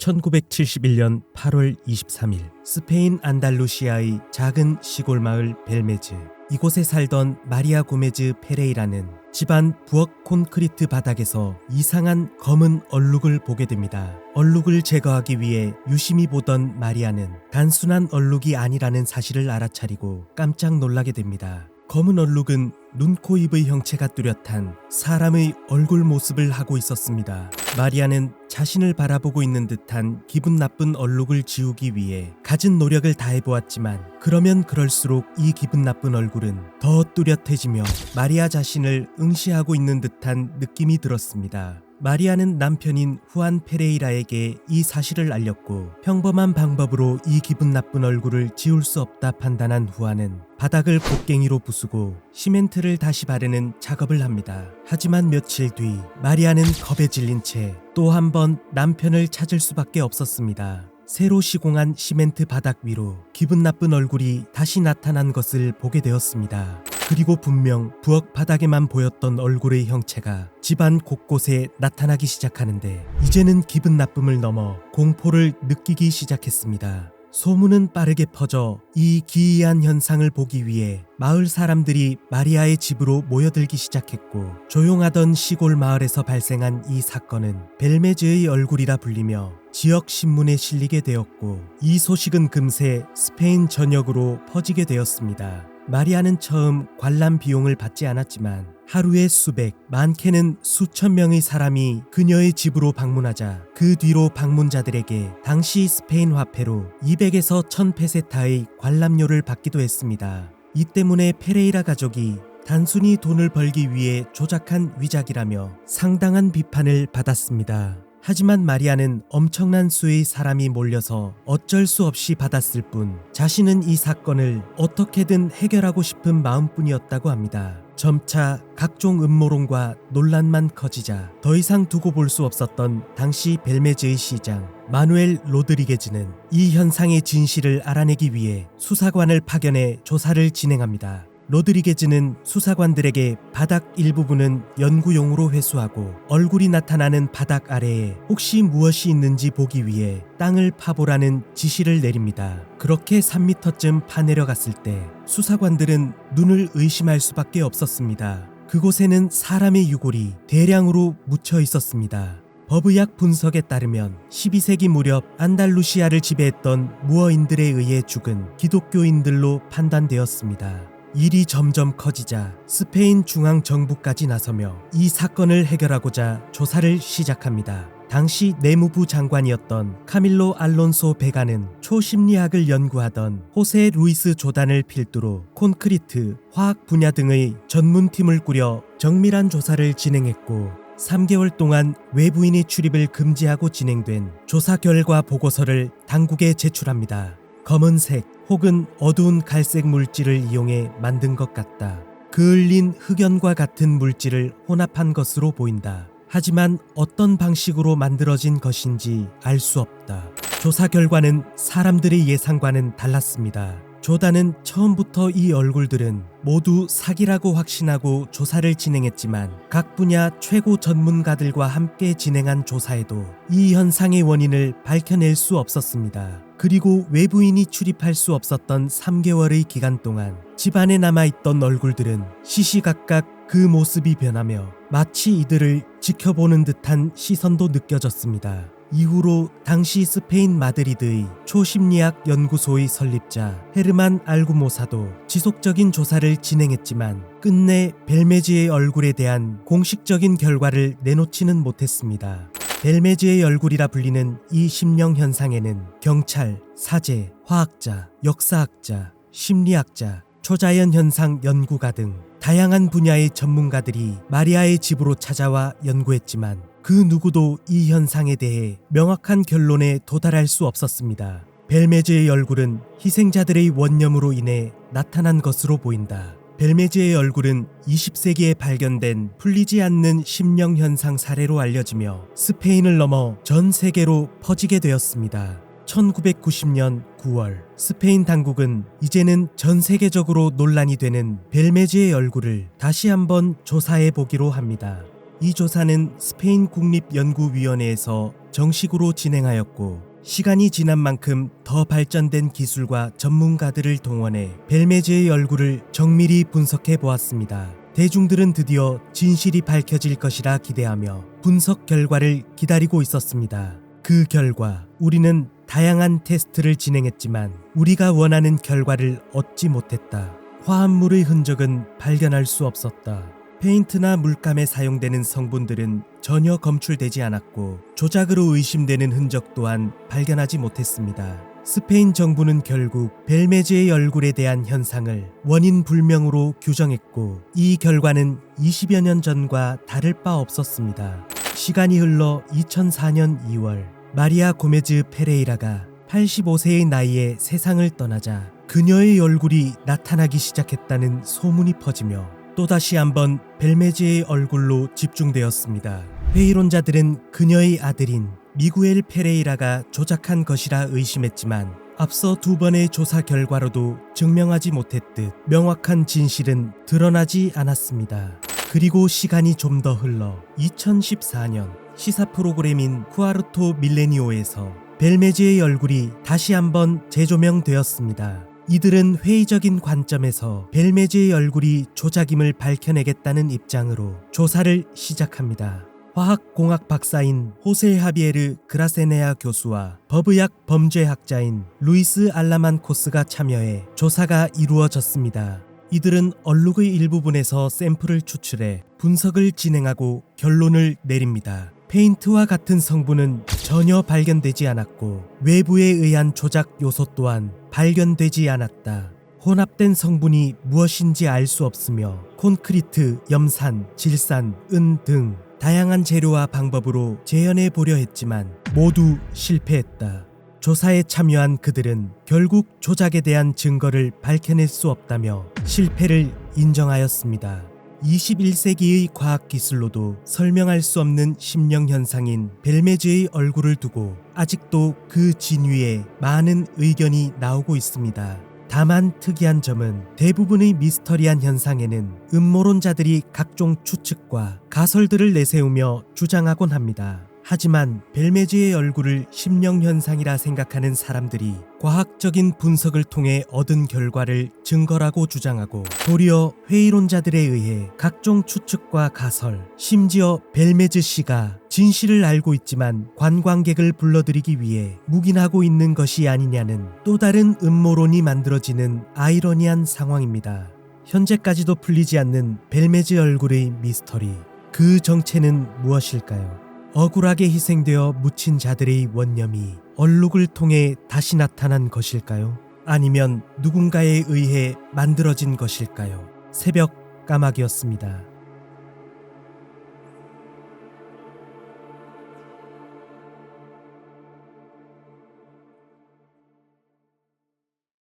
1971년 8월 23일 스페인 안달루시아의 작은 시골 마을 벨메즈. 이곳에 살던 마리아 고메즈 페레이라는 집안 부엌 콘크리트 바닥에서 이상한 검은 얼룩을 보게 됩니다. 얼룩을 제거하기 위해 유심히 보던 마리아는 단순한 얼룩이 아니라는 사실을 알아차리고 깜짝 놀라게 됩니다. 검은 얼룩은 눈, 코, 입의 형체가 뚜렷한 사람의 얼굴 모습을 하고 있었습니다. 마리아는 자신을 바라보고 있는 듯한 기분 나쁜 얼룩을 지우기 위해 갖은 노력을 다해보았지만 그러면 그럴수록 이 기분 나쁜 얼굴은 더 뚜렷해지며 마리아 자신을 응시하고 있는 듯한 느낌이 들었습니다. 마리아는 남편인 후안 페레이라에게 이 사실을 알렸고 평범한 방법으로 이 기분 나쁜 얼굴을 지울 수 없다 판단한 후안은 바닥을 곡괭이로 부수고 시멘트를 다시 바르는 작업을 합니다. 하지만 며칠 뒤 마리아는 겁에 질린 채 또 한 번 남편을 찾을 수밖에 없었습니다. 새로 시공한 시멘트 바닥 위로 기분 나쁜 얼굴이 다시 나타난 것을 보게 되었습니다. 그리고 분명 부엌 바닥에만 보였던 얼굴의 형체가 집안 곳곳에 나타나기 시작하는데 이제는 기분 나쁨을 넘어 공포를 느끼기 시작했습니다. 소문은 빠르게 퍼져 이 기이한 현상을 보기 위해 마을 사람들이 마리아의 집으로 모여들기 시작했고 조용하던 시골 마을에서 발생한 이 사건은 벨메즈의 얼굴이라 불리며 지역 신문에 실리게 되었고 이 소식은 금세 스페인 전역으로 퍼지게 되었습니다. 마리아는 처음 관람 비용을 받지 않았지만 하루에 수백, 많게는 수천 명의 사람이 그녀의 집으로 방문하자 그 뒤로 방문자들에게 당시 스페인 화폐로 200에서 1000페세타의 관람료를 받기도 했습니다. 이 때문에 페레이라 가족이 단순히 돈을 벌기 위해 조작한 위작이라며 상당한 비판을 받았습니다. 하지만 마리아는 엄청난 수의 사람이 몰려서 어쩔 수 없이 받았을 뿐 자신은 이 사건을 어떻게든 해결하고 싶은 마음뿐이었다고 합니다. 점차 각종 음모론과 논란만 커지자 더 이상 두고 볼 수 없었던 당시 벨메즈의 시장 마누엘 로드리게즈는 이 현상의 진실을 알아내기 위해 수사관을 파견해 조사를 진행합니다. 로드리게즈는 수사관들에게 바닥 일부분은 연구용으로 회수하고 얼굴이 나타나는 바닥 아래에 혹시 무엇이 있는지 보기 위해 땅을 파보라는 지시를 내립니다. 그렇게 3m쯤 파내려갔을 때 수사관들은 눈을 의심할 수밖에 없었습니다. 그곳에는 사람의 유골이 대량으로 묻혀 있었습니다. 법의학 분석에 따르면 12세기 무렵 안달루시아를 지배했던 무어인들에 의해 죽은 기독교인들로 판단되었습니다. 일이 점점 커지자 스페인 중앙정부까지 나서며 이 사건을 해결하고자 조사를 시작합니다. 당시 내무부 장관이었던 카밀로 알론소 베가는 초심리학을 연구하던 호세 루이스 조단을 필두로 콘크리트, 화학 분야 등의 전문팀을 꾸려 정밀한 조사를 진행했고 3개월 동안 외부인의 출입을 금지하고 진행된 조사 결과 보고서를 당국에 제출합니다. 검은색 혹은 어두운 갈색 물질을 이용해 만든 것 같다. 그을린 흑연과 같은 물질을 혼합한 것으로 보인다. 하지만 어떤 방식으로 만들어진 것인지 알 수 없다. 조사 결과는 사람들의 예상과는 달랐습니다. 조단은 처음부터 이 얼굴들은 모두 사기라고 확신하고 조사를 진행했지만 각 분야 최고 전문가들과 함께 진행한 조사에도 이 현상의 원인을 밝혀낼 수 없었습니다. 그리고 외부인이 출입할 수 없었던 3개월의 기간 동안 집안에 남아있던 얼굴들은 시시각각 그 모습이 변하며 마치 이들을 지켜보는 듯한 시선도 느껴졌습니다. 이후로 당시 스페인 마드리드의 초심리학 연구소의 설립자 헤르만 알구모사도 지속적인 조사를 진행했지만 끝내 벨메즈의 얼굴에 대한 공식적인 결과를 내놓지는 못했습니다. 벨메즈의 얼굴이라 불리는 이 심령 현상에는 경찰, 사제, 화학자, 역사학자, 심리학자, 초자연 현상 연구가 등 다양한 분야의 전문가들이 마리아의 집으로 찾아와 연구했지만 그 누구도 이 현상에 대해 명확한 결론에 도달할 수 없었습니다. 벨메즈의 얼굴은 희생자들의 원념으로 인해 나타난 것으로 보인다. 벨메즈의 얼굴은 20세기에 발견된 풀리지 않는 심령 현상 사례로 알려지며 스페인을 넘어 전 세계로 퍼지게 되었습니다. 1990년 9월 스페인 당국은 이제는 전 세계적으로 논란이 되는 벨메즈의 얼굴을 다시 한번 조사해 보기로 합니다. 이 조사는 스페인 국립연구위원회에서 정식으로 진행하였고 시간이 지난 만큼 더 발전된 기술과 전문가들을 동원해 벨메즈의 얼굴을 정밀히 분석해 보았습니다. 대중들은 드디어 진실이 밝혀질 것이라 기대하며 분석 결과를 기다리고 있었습니다. 그 결과 우리는 다양한 테스트를 진행했지만 우리가 원하는 결과를 얻지 못했다. 화합물의 흔적은 발견할 수 없었다. 페인트나 물감에 사용되는 성분들은 전혀 검출되지 않았고 조작으로 의심되는 흔적 또한 발견하지 못했습니다. 스페인 정부는 결국 벨메즈의 얼굴에 대한 현상을 원인 불명으로 규정했고 이 결과는 20여 년 전과 다를 바 없었습니다. 시간이 흘러 2004년 2월 마리아 고메즈 페레이라가 85세의 나이에 세상을 떠나자 그녀의 얼굴이 나타나기 시작했다는 소문이 퍼지며 또다시 한번 벨메즈의 얼굴로 집중되었습니다. 회의론자들은 그녀의 아들인 미구엘 페레이라가 조작한 것이라 의심했지만 앞서 두 번의 조사 결과로도 증명하지 못했듯 명확한 진실은 드러나지 않았습니다. 그리고 시간이 좀 더 흘러 2014년 시사 프로그램인 쿠아르토 밀레니오에서 벨메즈의 얼굴이 다시 한번 재조명되었습니다. 이들은 회의적인 관점에서 벨메즈의 얼굴이 조작임을 밝혀내겠다는 입장으로 조사를 시작합니다. 화학공학 박사인 호세 하비에르 그라세네아 교수와 법의학 범죄학자인 루이스 알라만코스가 참여해 조사가 이루어졌습니다. 이들은 얼룩의 일부분에서 샘플을 추출해 분석을 진행하고 결론을 내립니다. 페인트와 같은 성분은 전혀 발견되지 않았고 외부에 의한 조작 요소 또한 발견되지 않았다. 혼합된 성분이 무엇인지 알 수 없으며 콘크리트, 염산, 질산, 은 등 다양한 재료와 방법으로 재현해 보려 했지만 모두 실패했다. 조사에 참여한 그들은 결국 조작에 대한 증거를 밝혀낼 수 없다며 실패를 인정하였습니다. 21세기의 과학기술로도 설명할 수 없는 심령현상인 벨메즈의 얼굴을 두고 아직도 그 진위에 많은 의견이 나오고 있습니다. 다만 특이한 점은 대부분의 미스터리한 현상에는 음모론자들이 각종 추측과 가설들을 내세우며 주장하곤 합니다. 하지만 벨메즈의 얼굴을 심령현상이라 생각하는 사람들이 과학적인 분석을 통해 얻은 결과를 증거라고 주장하고 도리어 회의론자들에 의해 각종 추측과 가설, 심지어 벨메즈 씨가 진실을 알고 있지만 관광객을 불러들이기 위해 묵인하고 있는 것이 아니냐는 또 다른 음모론이 만들어지는 아이러니한 상황입니다. 현재까지도 풀리지 않는 벨메즈 얼굴의 미스터리, 그 정체는 무엇일까요? 억울하게 희생되어 묻힌 자들의 원념이 얼룩을 통해 다시 나타난 것일까요? 아니면 누군가에 의해 만들어진 것일까요? 새벽 까마귀였습니다.